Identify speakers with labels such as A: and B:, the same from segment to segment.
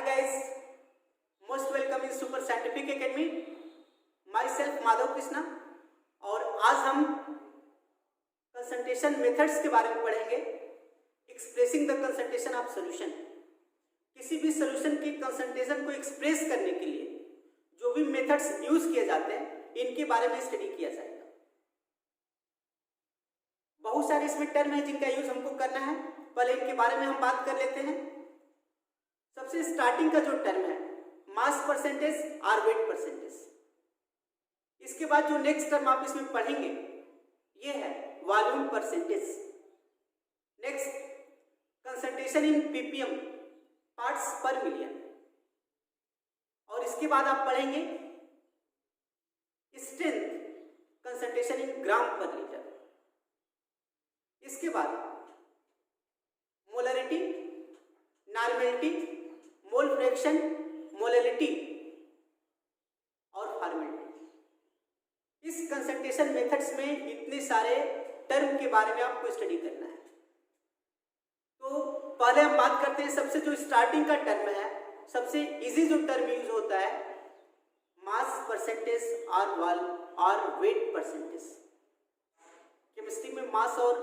A: guys, most welcome in Super Scientific Academy. Myself Madhav Krishna और आज हम कंसंट्रेशन मेथड्स के बारे में पढ़ेंगे. Expressing the concentration of solution. किसी भी सॉल्यूशन की कंसंट्रेशन को एक्सप्रेस करने के लिए जो भी मेथड्स यूज किए जाते हैं इनके बारे में स्टडी किया जाएगा. बहुत सारे इसमें टर्म है जिनका यूज हमको करना है. पहले इनके बारे में हम बात कर लेते हैं. सबसे स्टार्टिंग का जो टर्म है मास परसेंटेज और वेट परसेंटेज. इसके बाद जो नेक्स्ट टर्म आप इसमें पढ़ेंगे ये है volume percentage. Next concentration in ppm parts पर मिलियन. और इसके बाद आप पढ़ेंगे स्ट्रेंथ कंसंट्रेशन इन ग्राम पर लीटर. इसके बाद molarity, normality, mole fraction, molality और फॉर्मेलिटी. इस कंसंट्रेशन मेथड्स में इतने सारे टर्म के बारे में आपको स्टडी करना है. तो पहले हम बात करते हैं सबसे जो स्टार्टिंग का टर्म है, सबसे इजी जो टर्म यूज होता है मास परसेंटेज और वेट परसेंटेज. केमिस्ट्री में मास और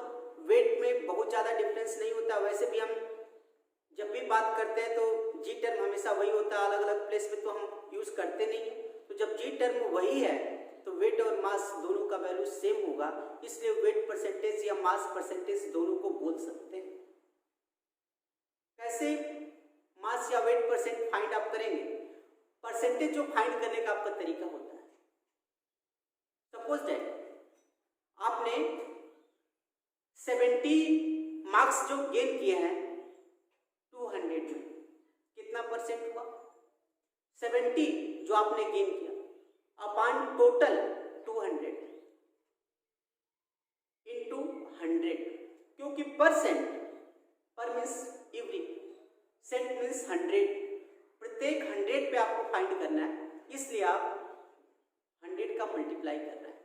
A: वेट में बहुत ज़्यादा डिफरेंस नहीं होता. वैसे भी हम जब भी बात करते हैं तो जी टर्म हमेशा वही होता है. अलग अलग प्लेस में तो हम यूज करते नहीं है. तो जब जी टर्म वही है तो वेट और मास दोनों का वैल्यू सेम होगा. इसलिए वेट परसेंटेज या मास परसेंटेज दोनों को बोल सकते हैं. कैसे मास या वेट परसेंट फाइंड आप करेंगे? परसेंटेज जो फाइंड करने का आपका तरीका होता है. सपोज दैट आपने 70 मार्क्स जो गेन किए हैं 200 में, कितना परसेंट हुआ? 70 जो आपने गेन किया अपॉन टोटल 200 इंटू 100. क्योंकि परसेंट पर मीन्स एवरी, सेंट मीन्स 100. प्रत्येक 100 पे आपको फाइंड करना है, इसलिए आप 100 का मल्टीप्लाई कर रहे हैं.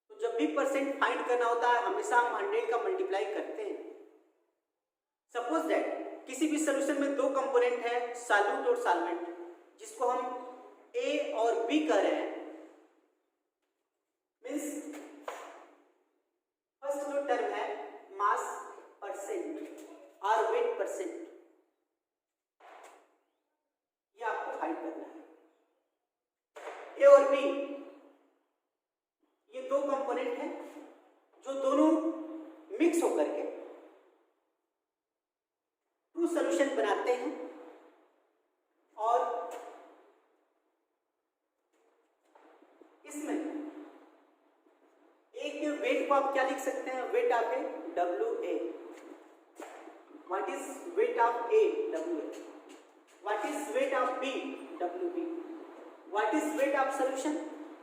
A: तो जब भी परसेंट फाइंड करना होता है हमेशा हम 100 का मल्टीप्लाई करते हैं. सपोज दैट किसी भी सोल्यूशन में दो कंपोनेंट है सॉल्यूट और सॉल्वेंट, जिसको हम ए और बी कह रहे हैं. मीन्स फर्स्ट जो टर्म है मास परसेंट और वेट परसेंट, ये आपको फाइंड करना है. ए और बी ये दो कंपोनेंट हैं जो दोनों मिक्स होकर के टू सॉल्यूशन बनाते हैं. और इसमें एक वेट को आप क्या लिख सकते हैं? Weight of A WA. What is weight of A? WA. What is weight of B? WB. What is weight of solution?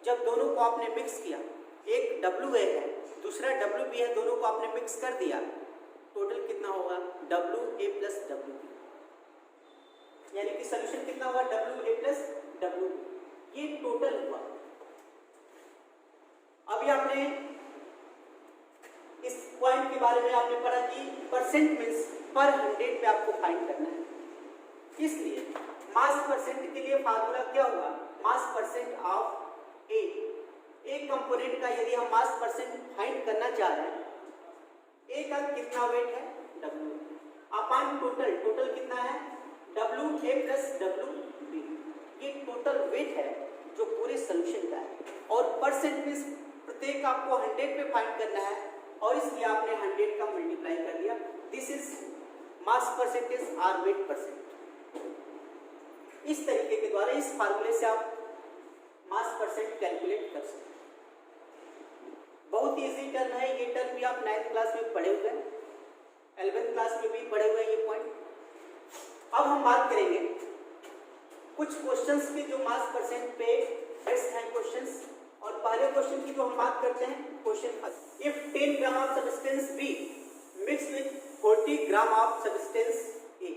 A: जब दोनों को आपने मिक्स किया, एक WA है दूसरा WB है, दोनों को आपने मिक्स कर दिया, टोटल कितना होगा? WA plus WB. यानी कि सॉल्यूशन कितना हुआ? WA plus WB. ये टोटल हुआ. अभी आपने इस पॉइंट के बारे में आपने पढ़ा कि परसेंट मीन्स पर 100 पे आपको फाइंड करना है. इसलिए मास परसेंट के लिए फार्मूला क्या होगा? मास परसेंट ऑफ ए. एक कंपोनेंट का यदि हम मास परसेंट फाइंड करना चाह रहे हैं, ए का कितना वेट है? W upon total. टोटल कितना है? WA plus WB. ये टोटल वेट है जो पूरे सॉल्यूशन का है. और परसेंट मीन्स प्रत्येक आपको 100 पे फाइंड करना है और इसलिए आपने 100 का मल्टीप्लाई कर दिया. दिस इज मास परसेंटेज और वेट परसेंट. इस तरीके के द्वारा इस फार्मूले से आप मास परसेंट कैलकुलेट कर सकते हैं. बहुत इजी टर्म है. ये टर्म भी आप 9th क्लास में पढ़े हुए हैं, 11th क्लास में भी पढ़े हुए हैं ये पॉइंट. अब हम बात करेंगे कुछ क्वेश्चंस के जो मास परसेंट पे बेस्ड हैं क्वेश्चंस. और पहले क्वेश्चन की जो हम बात करते हैं question first. If 10 gram of substance B mix with 40 gram of substance A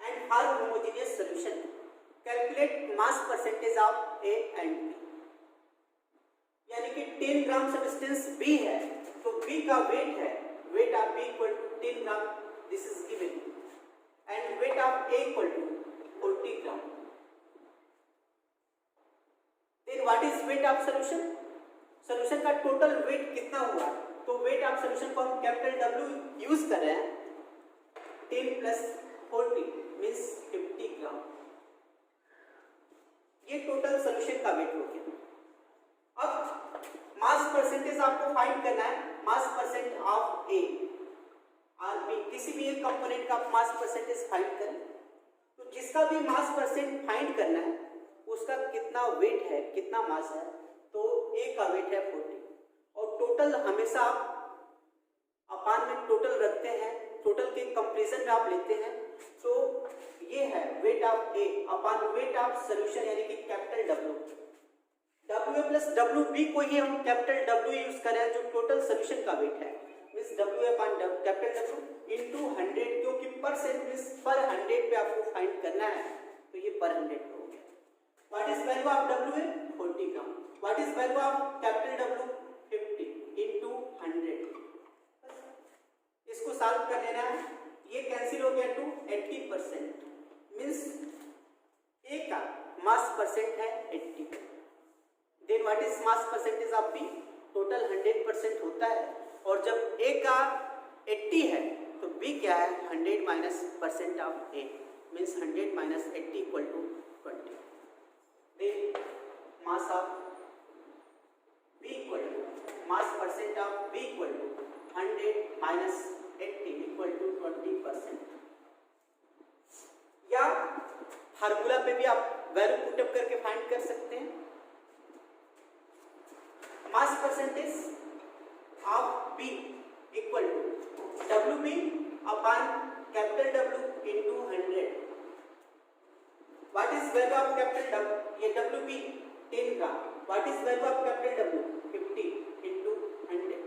A: and form homogeneous solution, calculate mass percentage of A and B. यानी कि 10 ग्राम सब्सटेंस बी है तो बी का वेट है, weight of B equal to 10 gram. This is given and weight of A equal to 40 gram. Then what is weight of solution? Solution का total weight कितना हुआ? तो वेट ऑफ सॉल्यूशन को हम कैपिटल W यूज कर रहे हैं. 10 plus 40 means 50 ग्राम. ये टोटल सॉल्यूशन का वेट हो गया. अब मास परसेंटेज आपको फाइंड करना है. मास परसेंट ऑफ ए और बी, किसी भी एक कंपोनेंट का आप मास परसेंटेज फाइंड करें. तो जिसका भी मास परसेंट फाइंड करना है उसका कितना वेट है, कितना मास है, तो ए का वेट है 40 और टोटल हमेशा आप अपान में टोटल रखते हैं. टोटल के कंपैरिजन में आप लेते हैं. तो ये है weight of A upon weight of solution यानी कि capital W. W plus W B को ही हम कैपिटल W यूज कर रहे हैं जो टोटल सॉल्यूशन का वेट है. मीन्स W अपान कैपिटल W इंटू 100, क्योंकि परसेंट मीन्स पर 100 पे आपको फाइंड करना है तो ये पर 100 हो गया. What is value of W है 40 gram. What is value of capital W 50 into 100. इसको सॉल्व कर लेना है. ये कैंसिल हो गया टू 80%. मीन्स ए का मास परसेंट है 80. Then what is mass percentage of B? Total 100% होता है और जब ए का 80 है तो बी क्या है 100 minus percent of A means 100 minus 80 equal to 20. Then mass of B equal to mass percent of B equal to 100 minus 80 equal to 20%. या फार्मूला पे भी आप वैल्यू पुटअप करके फाइंड कर सकते हैं. Mass percentage of B equal to W B upon capital W into 100. What is value of capital W? ये W B 10 gram. What is value of capital W? 50 into 100.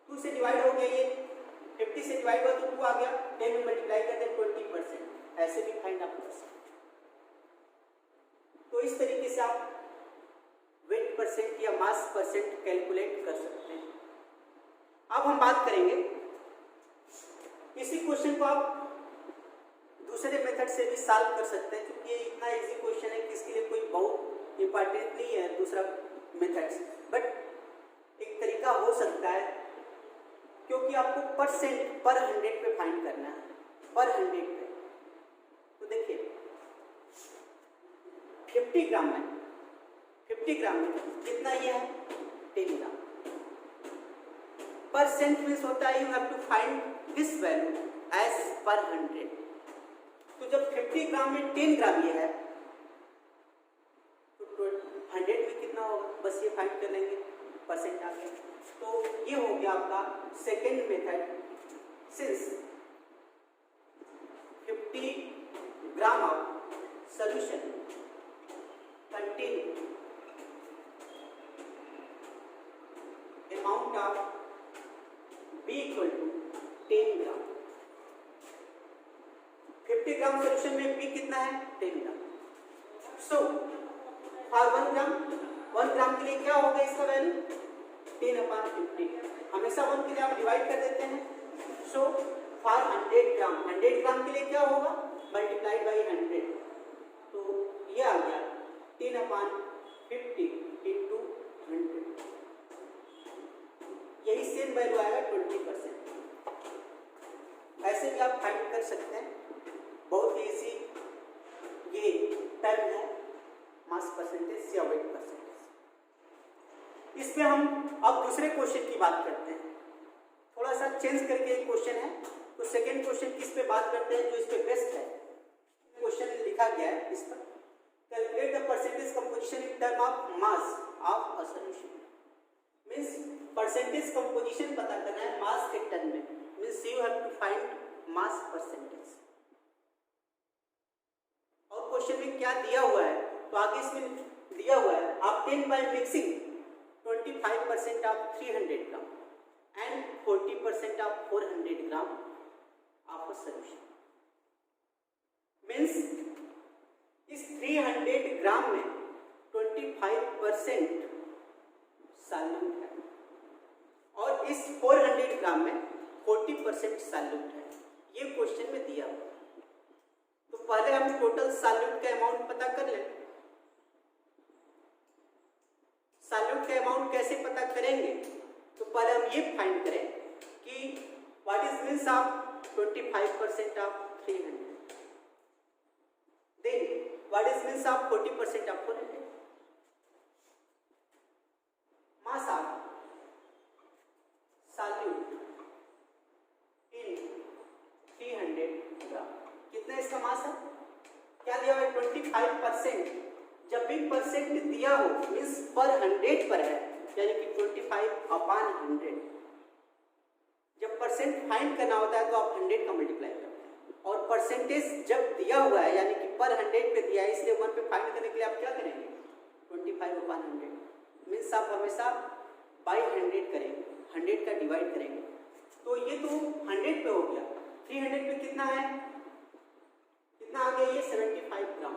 A: 2 से divide हो गया. ये 50 से डिवाइड हुआ तो 2 आ गया. 10 में मल्टीप्लाई कर दें 20%. ऐसे भी फाइंड आप कर सकते हैं. तो इस तरीके से आप वेट परसेंट या मास परसेंट कैलकुलेट कर सकते हैं. अब हम बात करेंगे इसी क्वेश्चन को आप दूसरे मेथड से भी सॉल्व कर सकते हैं, क्योंकि ये इतना इजी क्वेश्चन है कि इसके लिए कोई बहुत इंपॉर्टेंट नहीं है दूसरा मेथड्स. बट एक तरीका हो सकता है, क्योंकि आपको परसेंट पर 100 पे फाइंड करना है. पर 100 पे तो देखिए 50 ग्राम में कितना ये है 10 ग्राम. परसेंट मीन्स होता है you have to find this value as per 100. तो जब 50 ग्राम में 10 ग्राम ये है तो 100 में कितना होगा, बस ये फाइंड कर लेंगे, परसेंट आ गया. तो ये हो गया आपका second method. Since 50 gram of solution contain amount of B equal to 10 gram. 50 gram solution में B कितना है 10 ग्राम. सो फॉर 1 ग्राम के लिए क्या होगा इसका वैल्यू 10/50. हमेशा 1 के लिए आप डिवाइड कर देते हैं. सो फॉर 100 ग्राम के लिए क्या होगा मल्टीप्लाइड बाई 100. तो ये आ गया 10/50 इंटू 100. यही सेम वैल्यू आएगा 20%. ऐसे भी आप फाइंड कर सकते हैं. बहुत इजी ये टर्म है मास परसेंटेज या वेट परसेंटेज. इस पे हम अब दूसरे क्वेश्चन की बात करते हैं. थोड़ा सा चेंज करके एक क्वेश्चन है, तो सेकेंड क्वेश्चन किस पे बात करते हैं जो इस पे बेस्ट है. क्वेश्चन लिखा गया है इस पर, calculate the percentage composition in term of mass of a solution. Means percentage composition पता करना है mass के टर्म में. Means you have to find mass percentage. और क्वेश्चन में क्या दिया हुआ है, तो आगे इसमें दिया हुआ है obtain by mixing 25% of 300 gram and 40% of 400 gram of a solution. Means इस 300 ग्राम में 25% सॉल्यूट है और इस 400 ग्राम में 40% सॉल्यूट है, ये क्वेश्चन में दिया हुआ। तो पहले हम टोटल सॉल्यूट का अमाउंट पता कर लें। सॉल्यूट का अमाउंट कैसे पता करेंगे? तो पहले हम ये फाइंड करें कि what is means of 25% of 300, then what is means of 40% of 400। Mass of solute in 300 gram, कितना इसका मास है? क्या दिया हुआ है? 25%। जब भी परसेंट दिया हो मीन्स पर 100 पर है, यानी कि 25/100। जब परसेंट फाइंड करना होता है तो आप 100 का मल्टीप्लाई करते हैं, और परसेंटेज जब दिया हुआ है यानी कि पर 100 पे दिया है, इसलिए 1 पे फाइंड करने के लिए आप क्या करेंगे? 25/100 मीन्स आप हमेशा बाई 100 करेंगे, 100 का डिवाइड करेंगे। तो ये तो 100 पे हो गया, 300 पे कितना है? कितना आ गया? ये 75 ग्राम,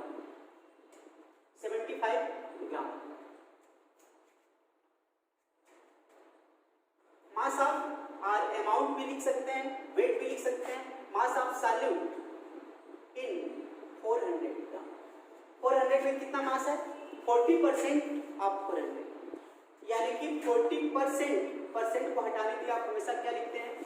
A: 75 ग्राम। मास ऑफ और अमाउंट भी लिख सकते हैं, वेट भी लिख सकते हैं। मास ऑफ सॉल्यूट इन 400 ग्राम। 400 में कितना मास है? 40% ऑफ 400, यानी कि 40%। परसेंट को हटाने के लिए आप हमेशा क्या लिखते हैं?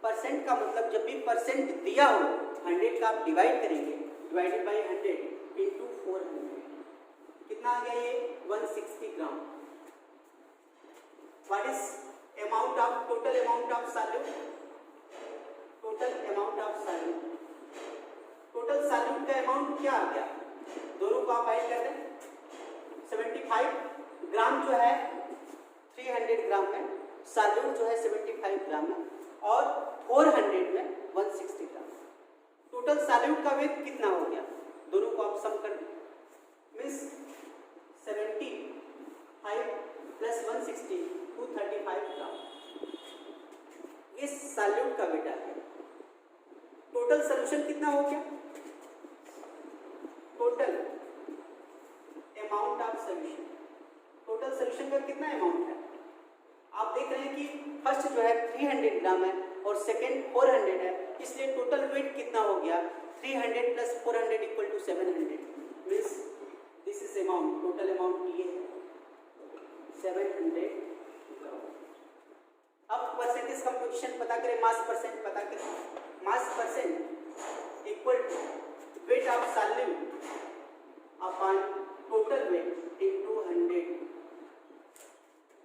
A: परसेंट का मतलब जब भी परसेंट दिया हो 100 का आप डिवाइड करेंगे, डिवाइडेड बाई 100 इंटू 400। कितना आ गया? ये 160 gram. What is amount of total amount of solute? Total amount of solute, total solute का अमाउंट क्या आ गया? दोनों को आप ऐड कर दें। 75 ग्राम जो है 300 ग्राम में, सॉल्यूट जो है 75 ग्राम में, और 400 में 160 ग्राम। टोटल सॉल्यूट का वेट कितना हो गया? दोनों को आप सम कर दें, मीन्स 75 प्लस 160 235 ग्राम। ये सॉल्यूट का वेट आ गया। टोटल सॉल्यूशन कितना हो गया? Total amount of solution, total solution का कितना अमाउंट है? आप देख रहे हैं कि फर्स्ट जो है 300 ग्राम है और सेकेंड 400 है, इसलिए टोटल वेट कितना हो गया? 300 plus 400 equal to 700, means this is amount, total amount ये है 700 ग्राम। अब परसेंटेज कंपोजिशन पता करें, मास परसेंट पता करें। Mass percent equal to weight of solute upon total weight into 100।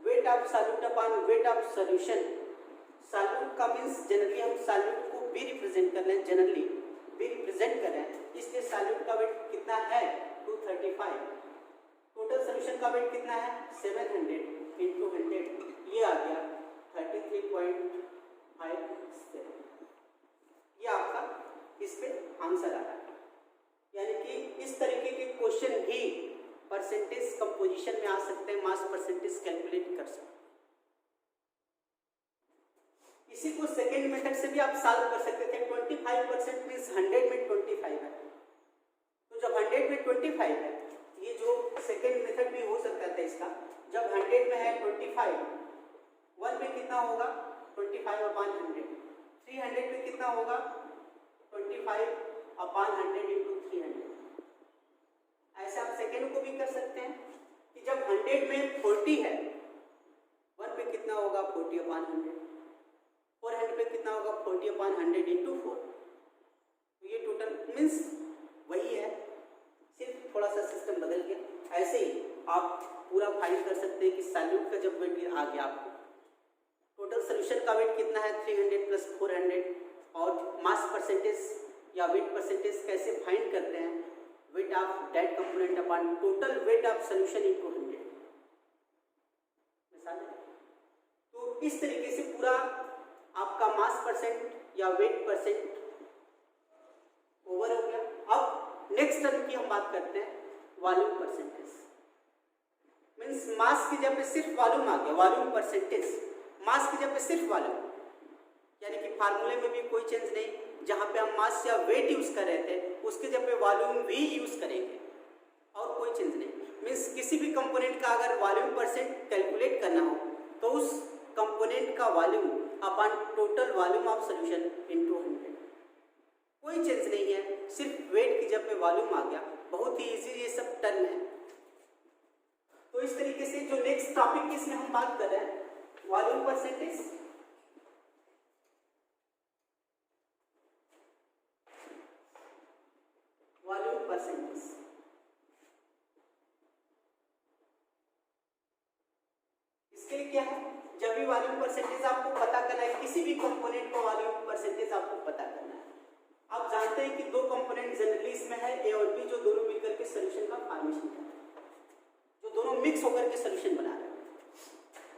A: Weight of solute upon weight of solution. Solute का means generally हम solute को भी रिप्रेजेंट कर रहे हैं, जनरली भी रिप्रेजेंट कर रहे हैं, इसलिए सॉल्यूट का वेट कितना है? 235। टोटल सॉल्यूशन का वेट कितना है? 700 इंटू 100, ये आ गया 33.57। ये आपका इस पे आंसर आ रहा है। यानी कि इस तरीके के क्वेश्चन भी परसेंटेज कंपोजिशन में आ सकते हैं, मास परसेंटेज कैलकुलेट कर सकते हैं। इसी को सेकेंड मेथड से भी आप सॉल्व कर सकते थे। 25% मीन्स 100 में 25 है, तो जब 100 में 25 है, ये जो सेकेंड मेथड भी हो सकता था इसका, जब 100 में है 25, 1 में कितना होगा? 25/100। 300 में कितना होगा? 25/100 इंटू 300। ऐसे आप सेकेंड को भी कर सकते हैं कि जब 100 में 40 है, 1 पे कितना होगा? 40/100। 400 पे कितना होगा? 40/100 इंटू 4। तो ये टोटल मीन्स वही है, सिर्फ थोड़ा सा सिस्टम बदल गया। ऐसे ही आप पूरा फाइंड कर सकते हैं कि सॉल्यूट का जब वेट आ गया आपको, टोटल सोल्यूशन का वेट कितना है? 300 प्लस 400। और मास परसेंटेज या वेट परसेंटेज कैसे फाइंड करते हैं? Weight of that component upon total weight of solution into 100। मिसाल है। तो इस तरीके से पूरा आपका मास परसेंट या वेट परसेंट ओवर हो गया। अब नेक्स्ट टर्म की हम बात करते हैं, वॉल्यूम परसेंटेज। मीन्स मास की जगह पे सिर्फ वॉल्यूम आ गया, वॉल्यूम परसेंटेज। मास की जगह पे सिर्फ वॉल्यूम, यानी कि फार्मूले में भी कोई चेंज नहीं। जहाँ पे हम मास या वेट यूज कर रहे थे उसके जगह पे वॉल्यूम भी यूज करेंगे और कोई चेंज नहीं। मीन्स किसी भी कंपोनेंट का अगर वॉल्यूम परसेंट कैलकुलेट करना हो तो उस कंपोनेंट का volume upon total volume of solution into 100। कोई चेंज नहीं है, सिर्फ वेट की जगह पे वॉल्यूम आ गया। बहुत ही इजी ये सब टर्म है। तो इस तरीके से जो नेक्स्ट टॉपिक इसमें हम बात कर रहे हैं वॉल्यूम परसेंटेज। वॉल्यूम परसेंटेज इसके लिए क्या है, जब भी वॉल्यूम परसेंटेज आपको पता करना है, किसी भी कंपोनेंट का वॉल्यूम परसेंटेज आपको पता करना है। आप जानते हैं कि दो कंपोनेंट जनरली इसमें है ए और बी, जो दोनों मिलकर के सॉल्यूशन का फॉर्मेशन कर रहे हैं, जो दोनों मिक्स होकर के सॉल्यूशन बना रहे हैं।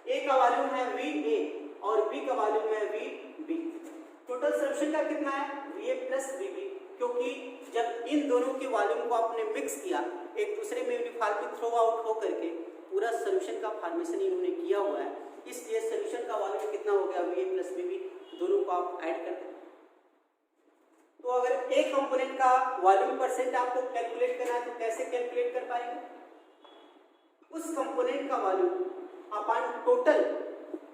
A: ए का वॉल्यूम है वी ए और बी का वॉल्यूम है वी बी। टोटल सॉल्यूशन का कितना है V A plus V B, क्योंकि जब इन दोनों के वॉल्यूम को आपने मिक्स किया, एक दूसरे में यूनिफॉर्मली थ्रो आउट हो करके पूरा सॉल्यूशन का फॉर्मेशन इन्होंने किया हुआ है, इसलिए सॉल्यूशन का वॉल्यूम कितना हो गया V A plus V B. दोनों को आप ऐड कर दें। तो अगर एक कंपोनेंट का वॉल्यूम परसेंट आपको कैलकुलेट करना है तो कैसे कैलकुलेट कर पाएंगे, उस कंपोनेंट का वॉल्यूम अपॉन टोटल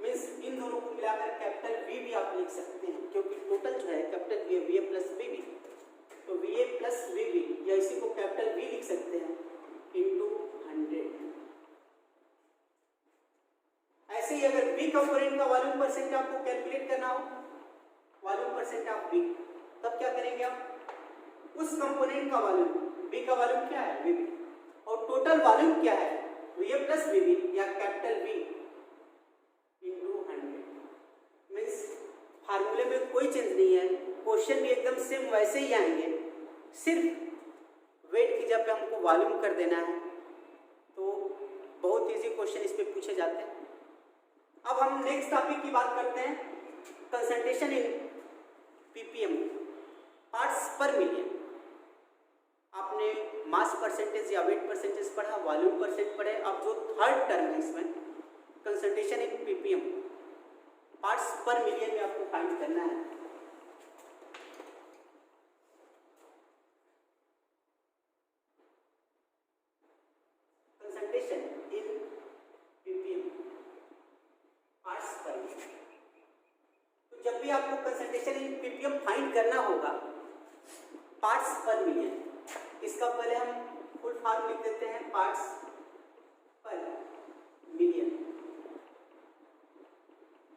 A: मींस इन दोनों को मिलाकर कैपिटल वी भी आप लिख सकते हैं, क्योंकि टोटल जो है capital V A plus V B, तो V A plus V B या इसी को कैपिटल वी लिख सकते हैं इनटू 100। ऐसे ही अगर बी कंपोनेंट का वॉल्यूम परसेंट आपको कैलकुलेट करना हो, वॉल्यूम परसेंट ऑफ बी, तब क्या करेंगे आप, उस कंपोनेंट का वॉल्यूम, बी का वॉल्यूम क्या है वी बी, और टोटल वॉल्यूम क्या है V A plus V B या कैपिटल वी इनटू 100। मींस फार्मूले में कोई चेंज नहीं है, क्वेश्चन भी एकदम सेम वैसे ही आएंगे, सिर्फ वेट की जगह पे हमको वॉल्यूम कर देना है। तो बहुत इजी क्वेश्चन इस पे पूछे जाते हैं। अब हम नेक्स्ट टॉपिक की बात करते हैं, कंसंट्रेशन इन पीपीएम, पार्ट्स पर मिलियन। आपने मास परसेंटेज या वेट परसेंटेज पढ़ा, वॉल्यूम परसेंट पढ़े। अब जो थर्ड टर्म है इसमें कंसंट्रेशन इन पीपीएम, पार्ट्स पर मिलियन में आपको फाइंड करना है। कंसंट्रेशन इन पीपीएम, पार्ट्स पर मिलियन। तो जब भी आपको कंसंट्रेशन इन पीपीएम फाइंड करना होगा पार्ट्स पर मिलियन, इसका पहले हम फुल फॉर्म लिख देते हैं पार्ट्स पर मिलियन।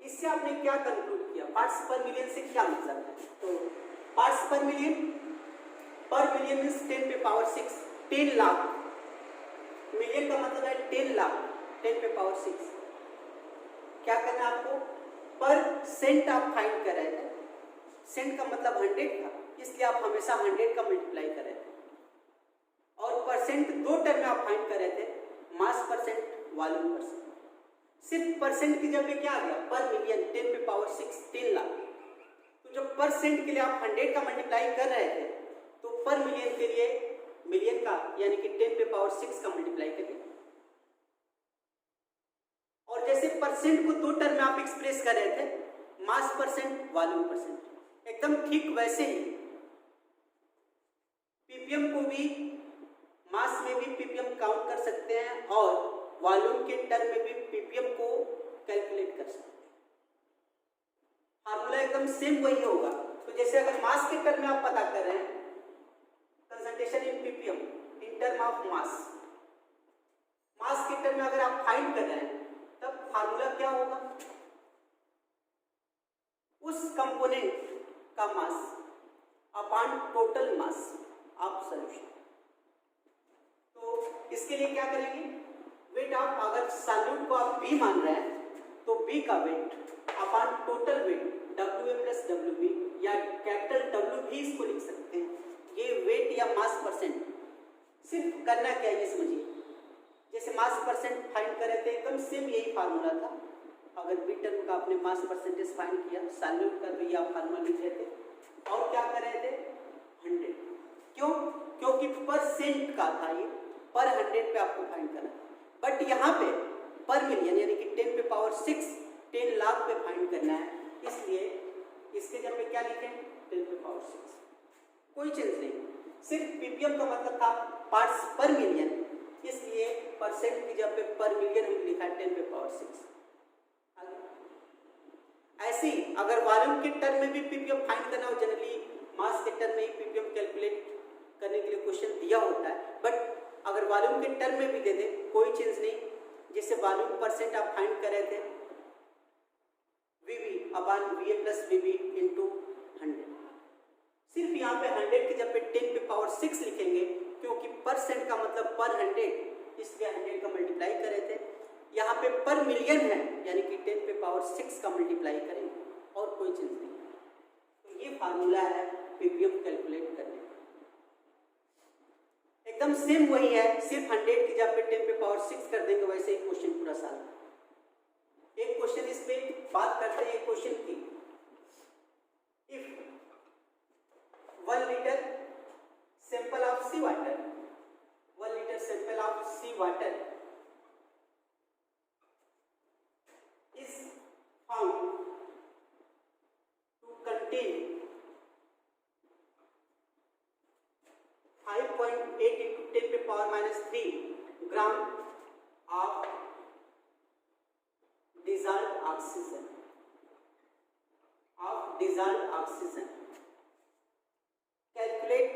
A: इससे आपने क्या कंक्लूड किया, पार्ट्स पर मिलियन से क्या मतलब है, तो पार्ट्स पर मिलियन मीन्स 10 पे पावर 6, 10 लाख। मिलियन का मतलब है 10 लाख, 10 पे पावर 6। क्या करना आपको, पर सेंट आप फाइंड कर रहे थे, सेंट का मतलब 100 था, इसलिए आप हमेशा 100 का मल्टीप्लाई कर रहे थे। और परसेंट दो टर्म में आप फाइंड कर रहे थे, मास परसेंट, वॉल्यूम परसेंट। सिर्फ परसेंट की जगह पे क्या आ गया पर मिलियन, 10 पे पावर 6, 10 लाख। तो जब परसेंट के लिए आप 100 का मल्टीप्लाई कर रहे थे, तो पर मिलियन के लिए मिलियन का यानी कि 10 पे पावर 6 का मल्टीप्लाई करिए। और जैसे परसेंट को दो टर्म में आप एक्सप्रेस कर रहे थे, मास परसेंट, वॉल्यूम परसेंट, एकदम ठीक वैसे ही पीपीएम को भी मास में भी पीपीएम काउंट कर सकते हैं और वॉल्यूम के टर्म में भी पीपीएम को कैलकुलेट कर सकते हैं। फार्मूला एकदम सेम वही होगा। तो जैसे अगर मास के टर्म में आप पता कर रहे हैं concentration in ppm in term of mass, mass के टर्म में अगर आप फाइंड कर रहे हैं तब फार्मूला क्या होगा, उस कंपोनेंट का mass upon total mass of solution. तो इसके लिए क्या करेंगे, वेट ऑफ, अगर सॉल्यूट को आप बी मान रहे हैं तो बी का weight upon total weight W A plus W B या कैपिटल डब्ल्यू भी इसको लिख सकते हैं। ये वेट या मास परसेंट, सिर्फ करना क्या है ये समझिए, जैसे मास परसेंट फाइंड कर रहे थे एकदम सेम यही फार्मूला था। अगर बी टर्म का आपने मास परसेंटेज फाइंड किया, सॉल्यूट का तो ये आप फार्मूला लिख रहे थे और क्या कर रहे थे 100। क्यों, क्योंकि परसेंट का था ये, पर 100 पे आपको फाइंड करना। बट यहाँ पे पर मिलियन यानी कि 10 पे पावर 6, 10 लाख पे फाइंड करना है, इसलिए इसके जगह पे क्या लिखें 10 पे पावर 6। कोई चेंज नहीं, सिर्फ पीपीएम का मतलब था पार्ट्स पर मिलियन, इसलिए परसेंट की जगह पे पर मिलियन हम लिखा है 10 पे पावर 6। ऐसे ही अगर वॉल्यूम के टर्म में भी पीपीएम फाइंड करना हो, जनरली मास के टर्म में ही पीपीएम कैलकुलेट करने के लिए क्वेश्चन दिया होता है, बट अगर वॉल्यूम के टर्म में भी दे दे कोई चीज नहीं, जैसे वॉल्यूम परसेंट आप फाइंड कर रहे थे वीवी अपॉन वीए प्लस वीबी इंटू 100, सिर्फ यहाँ पे 100 की जब पे 10 पे पावर 6 लिखेंगे, क्योंकि परसेंट का मतलब पर 100, इसलिए 100 का मल्टीप्लाई कर रहे थे। यहाँ पे पर मिलियन है, यानी कि 10 पे पावर 6 का मल्टीप्लाई करेंगे, और कोई चीज नहीं। तो ये फार्मूला है पीपीएम कैलकुलेट करने का, एकदम सेम वही है, सिर्फ 100 की जब पे 10 पे पावर 6 कर देंगे, वैसे ही क्वेश्चन पूरा सॉल्व। एक क्वेश्चन इस पे बात करते हैं, एक क्वेश्चन की, if 1 litre sample of sea water, 1 litre sample of sea water is found to contain 5.8 into 10 to the power minus 3 gram of dissolved oxygen, calculate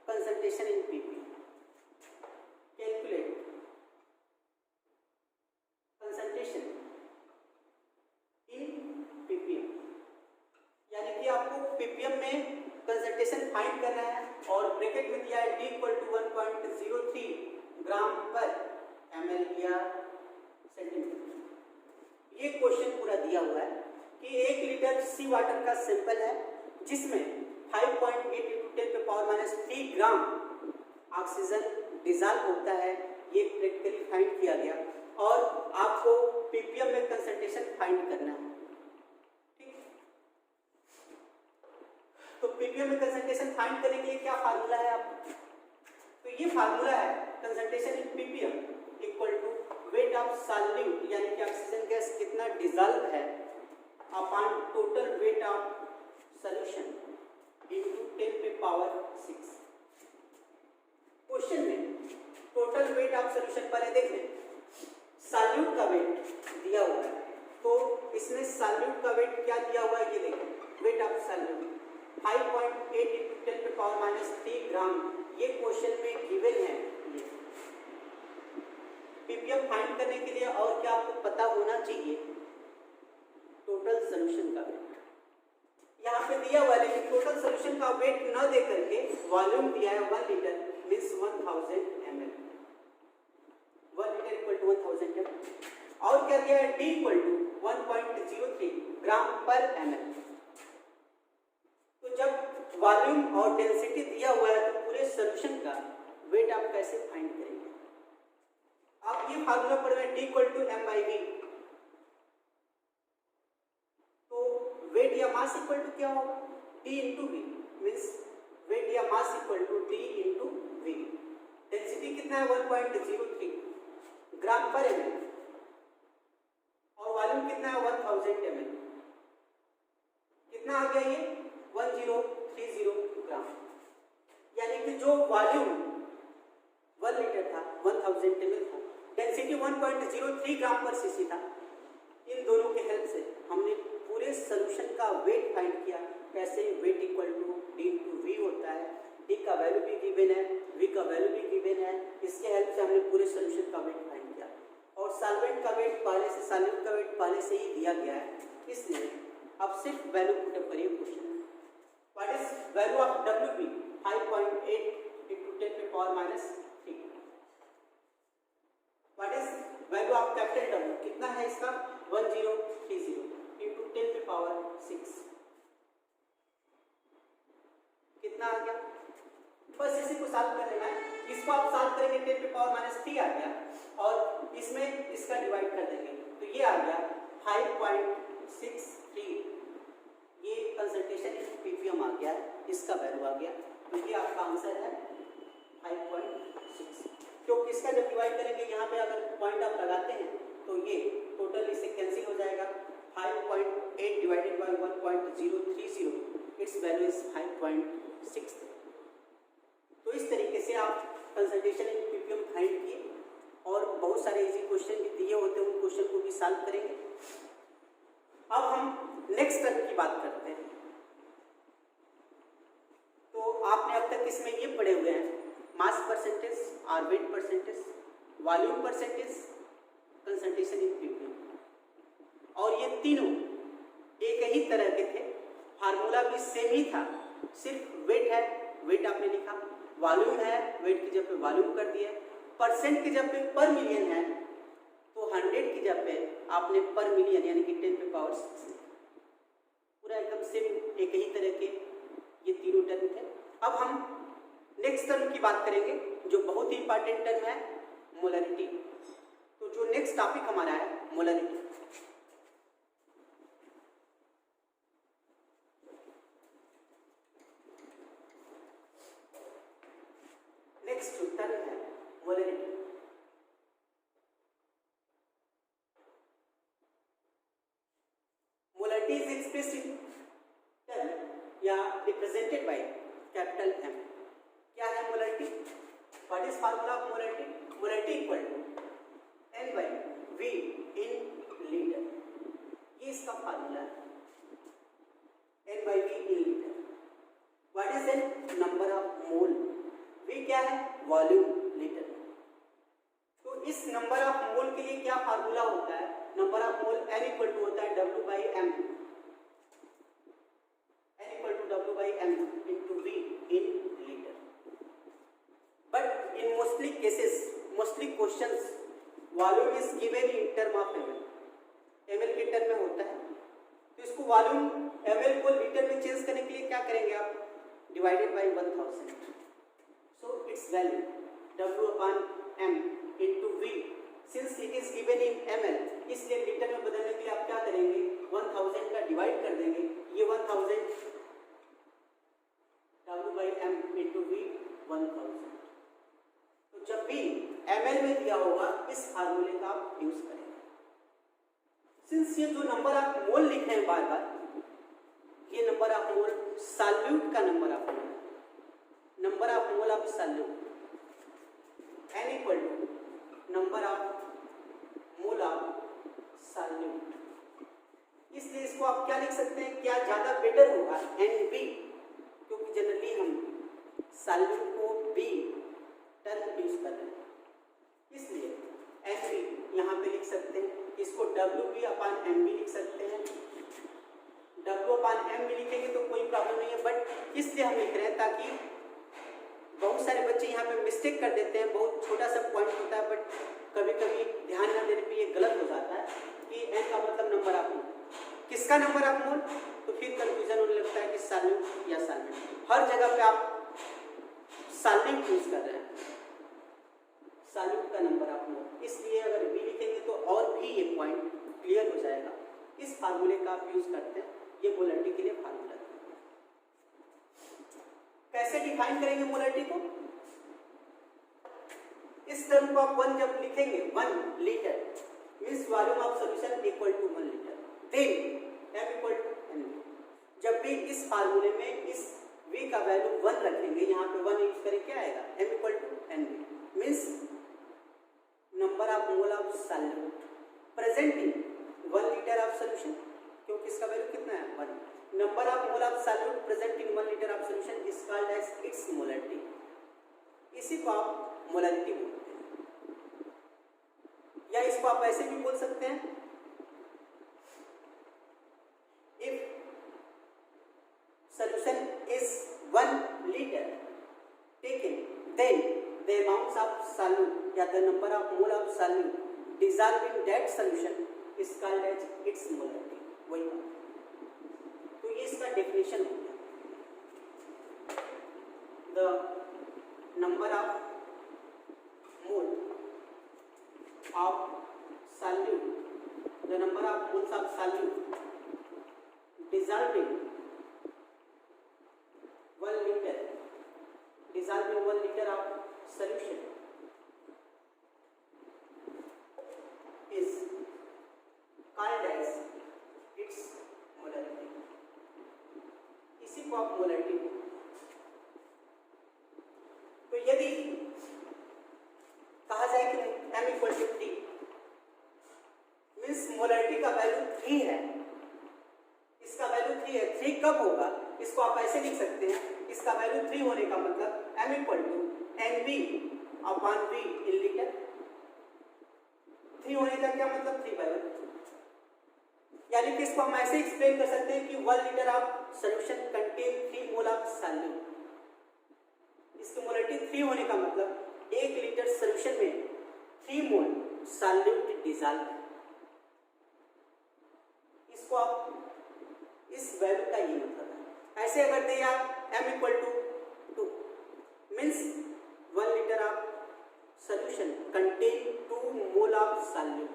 A: concentration in ppm, calculate concentration in ppm, यानी कि आपको ppm में concentration find करना है, और bracket में दिया है D इक्वल टू 1.03 ग्राम पर ml या सेंटीमीटर। ये क्वेश्चन पूरा दिया हुआ है कि 1 लीटर सी वाटर का सैंपल है, जिसमें 5.8 into 10 पे power minus 3 gram oxygen dissolve होता है। ये प्रैक्टिकली फाइंड किया गया, और आपको पीपीएम में कंसंट्रेशन फाइंड करना है, ठीक। तो पीपीएम में कंसंट्रेशन फाइंड करने के लिए क्या फार्मूला है आपका? तो ये फार्मूला है concentration in ppm equal to weight of solute, यानी कि ऑक्सीजन गैस कितना डिजॉल्व है, upon total weight of solution into 10 पे पावर 6। क्वेश्चन में टोटल वेट ऑफ सॉल्यूशन पहले देख लें, सॉल्यूट का वेट दिया हुआ है, तो इसमें सॉल्यूट का वेट क्या दिया हुआ है, ये देखें, वेट ऑफ सॉल्यूट 5.8 into 10 पे पावर माइनस 3 ग्राम, ये क्वेश्चन में गिवन है। ये पीपीएम फाइंड करने के लिए और क्या आपको पता होना चाहिए, टोटल सॉल्यूशन का वेट यहाँ पे दिया हुआ है, लेकिन टोटल सॉल्यूशन का वेट न दे करके वॉल्यूम दिया है 1 litre means 1000 ml, 1 litre equal to 1000 ml, और क्या दिया है D इक्वल टू 1.03 ग्राम पर ml। तो जब वॉल्यूम और डेंसिटी दिया हुआ है, तो पूरे सॉल्यूशन का वेट आप कैसे फाइंड करेंगे? आप ये फार्मूला पढ़ रहे हैं D इक्वल टू m/v, तो वेट या मास इक्वल टू क्या होगा, D into v, means weight या mass equal to D into v। Density कितना है 1.03 ग्राम पर ml, और वॉल्यूम कितना है 1000 ml, कितना आ गया ये 1030 ग्राम, यानी कि जो वॉल्यूम 1 लीटर था 1000 ml था, डेंसिटी 1.03 ग्राम पर सीसी था। इन दोनों के हेल्प से हमने पूरे सॉल्यूशन का वेट फाइंड किया। कैसे? Weight equal to D into V होता है, D का वैल्यू भी गिवन है, V का वैल्यू भी गिवन है, इसके हेल्प से हमने पूरे सॉल्यूशन का वेट फाइंड किया। और सॉल्वेंट का वेट पहले से, सॉल्यूट का वेट पहले से ही दिया गया है, इसलिए अब सिर्फ वैल्यू पुट अप करिए क्वेश्चन में। What is value of WB? 5.8 into 10 पे power minus 3। What is value of capital W? कितना है इसका? 1030 into 10 पे पावर 6। कितना आ गया? बस इसी को सॉल्व कर लेना है। इसको आप सॉल्व करेंगे 10 पे पावर माइनस 3 आ गया, और इसमें इसका डिवाइड कर देंगे, तो ये आ गया 5.63। ये कंसंट्रेशन इन पीपीएम आ गया, इसका वैल्यू आ गया, तो ये आपका आंसर है 5.6। क्योंकि इसका जब डिवाइड करेंगे, यहाँ पे अगर पॉइंट आप लगाते हैं तो ये टोटल इससे कैंसिल हो जाएगा। 5.8 divided by 1.030, it's value is 5.6। तो इस तरीके से आप कंसंट्रेशन इन पीपीएम फाइंड किए, और बहुत सारे इजी क्वेश्चन भी दिए होते हैं, उन क्वेश्चन को भी सॉल्व करेंगे। अब हम नेक्स्ट टर्म की बात करते हैं। तो आपने अब तक इसमें ये पढ़े हुए हैं mass percentage, orbit percentage, volume percentage, concentration in PP, और ये तीनों एक ही तरह के थे, फार्मूला भी सेम ही था, सिर्फ वेट है, वेट आपने लिखा, वॉल्यूम है, वेट की जगह पे वॉल्यूम कर दिया, परसेंट की जगह पे पर मिलियन है, तो 100 की जगह पे आपने पर मिलियन यानी कि 10 पे पावर 6, पूरा एकदम सेम एक ही तरह के ये तीनों टर्म थे। अब हम नेक्स्ट टर्म की बात करेंगे जो बहुत ही इंपॉर्टेंट टर्म है, मोलरिटी। तो जो नेक्स्ट टॉपिक हमारा है मोलरिटी। नेक्स्ट जो टर्म है molarity. Molarity is expressed in term या रिप्रेजेंटेड बाय कैपिटल एम। क्या है molarity? What is formula of molarity? Molarity equal to N by V in litre, ये इसका फार्मूला है, N by V in litre. What is N? Number of mole. V क्या है? Volume litre. तो इस नंबर ऑफ मोल के लिए क्या फार्मूला होता है? Number of mole N equal to होता है W by M, N equal to W by M into V in litre. But in mostly cases, mostly questions volume is given in term of ml, ml के term में होता है। तो इसको volume ml को litre में change करने के लिए क्या करेंगे आप? Divided by 1000, so its value W upon M into V, since it is given in ml, इसलिए लीटर में बदलने के लिए आप क्या करेंगे? 1000 का डिवाइड कर देंगे, ये 1000 W by M into V 1000। तो जब भी ml में दिया होगा इस फार्मूले का आप यूज करेंगे। सिंस ये जो नंबर आप मोल लिख रहे हैं बार बार, ये नंबर ऑफ मोल सॉल्यूट का number of mole, number of mole of solute N equal to number of mole of solute. इसलिए इसको आप क्या लिख सकते हैं? क्या ज्यादा बेटर होगा? NB, क्योंकि जनरली हम सॉल्यूट को B टर्म यूज कर रहे हैं, इसलिए NB यहाँ पे लिख सकते हैं, इसको WB अपान MB लिख सकते हैं। W अपान MB लिखेंगे तो कोई प्रॉब्लम नहीं है, बट इसलिए हम लिख रहे हैं ताकि बहुत सारे बच्चे यहाँ पे मिस्टेक कर देते हैं, बहुत छोटा सा पॉइंट होता है बट कभी कभी ध्यान न देने पे ये गलत हो जाता है कि N का मतलब नंबर ऑफ मोल, किसका नंबर ऑफ मोल, तो फिर कंफ्यूजन होने लगता है कि सॉल्यूट या सॉल्वेंट। हर जगह पे आप सॉल्वेंट यूज कर रहे हैं, सॉल्यूट का नंबर ऑफ मोल, इसलिए अगर B लिखेंगे तो और भी ये पॉइंट क्लियर हो जाएगा। इस फार्मूले का आप यूज करते हैं, ये मोलरिटी के लिए फार्मूला। कैसे डिफाइन करेंगे मोलरिटी को? इस टर्म को आप 1 जब लिखेंगे, 1 litre means volume of solution equal to 1 litre, then M equal to N। जब भी इस फार्मूले में इस V का वैल्यू 1 रखेंगे, यहाँ पे 1 यूज करें, क्या आएगा? M equal to NB means number of mole of solute present in 1 litre of solution, क्योंकि इसका वैल्यू कितना है? 1। Number of mole of solute present in 1 litre of solution is called as its molarity. इसी को आप molarity बोलते हैं, या इसको आप ऐसे भी बोल सकते हैं, if solution is 1 liter taken, then the amount of solute या the number of mole of solute dissolved in that solution is called as its molarity। वही बात। तो ये इसका डेफिनेशन हो गया, the number of mole of solute, the number of moles of solute dissolved in 1 liter, dissolved in 1 liter of solution is called as its molarity। इसी को आप मोलरिटी। तो यदि कहा जाए कि M equal to 3 means molarity का value 3 है, इसको आप ऐसे लिख सकते हैं, इसका वैल्यू 3 होने का मतलब m equal to NV/V in litre. 3 होने का क्या मतलब 3/1, यानी कि इसको हम ऐसे एक्सप्लेन कर सकते हैं कि 1 litre of solution contain 3 mole of solute. इसकी मोलरिटी 3 होने का मतलब 1 लीटर सॉल्यूशन में 3 मोल सॉल्यूट डिसॉल्व है। इसको आप इस वैल्यू का ये मतलब है। ऐसे अगर दे आप m equal to 2 means 1 litre of solution contain 2 mole of solute.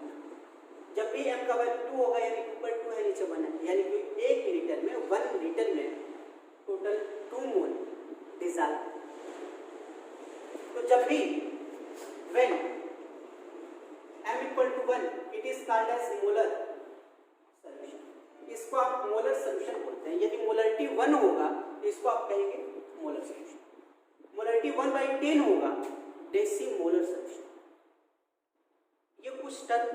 A: जब भी m का वैल्यू 2 होगा यानी ऊपर 2 है नीचे 1 है, यानी कि 1 लीटर में टोटल 2 मोल डिसॉल्व। तो जब भी when m equal to 1 it is called as molar solution. इसको आप मोलर सॉल्यूशन बोलते हैं। यदि मोलरिटी 1 होगा तो इसको आप कहेंगे मोलर सॉल्यूशन। मोलरिटी 1/10 होगा डेसी मोलर सॉल्यूशन। ये कुछ टर्म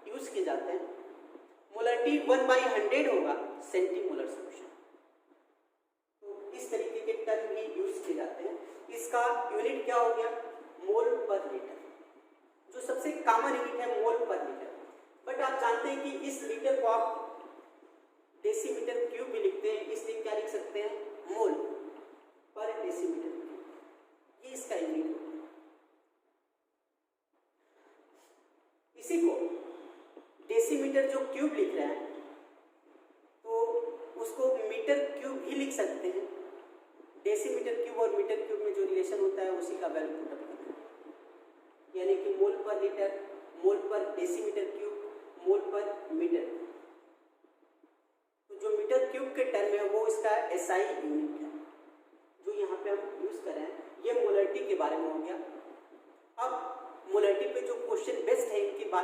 A: यूज किए जाते हैं। मोलरिटी 1/100 होगा सेंटीमोलर सॉल्यूशन। तो इस तरीके के टर्म भी यूज किए जाते हैं। इसका यूनिट क्या हो गया, मोल पर लीटर, जो सबसे कॉमन यूनिट है मोल पर लीटर। बट आप जानते हैं कि इस लीटर को आप डेसीमीटर क्यूब भी लिखते हैं, इसलिए क्या लिख सकते हैं, मोल पर डेसीमीटर क्यूब। ये इसका यूनिट होगा। इसी को डेसीमीटर जो क्यूब लिख रहे हैं तो उसको मीटर क्यूब भी लिख सकते हैं। डेसीमीटर क्यूब और मीटर क्यूब में जो रिलेशन होता है उसी का वैल्यू पुट अप करना है, यानी कि मोल पर लीटर, मोल पर डेसीमीटर क्यूब, मोल पर मीटर। तो जो मीटर क्यूब के टर्म है वो इसका SI यूनिट है, जो यहाँ पे हम यूज कर रहे हैं। ये मोलरिटी के बारे में हो गया। अब मोलरिटी पे जो क्वेश्चन बेस्ड है इनकी बात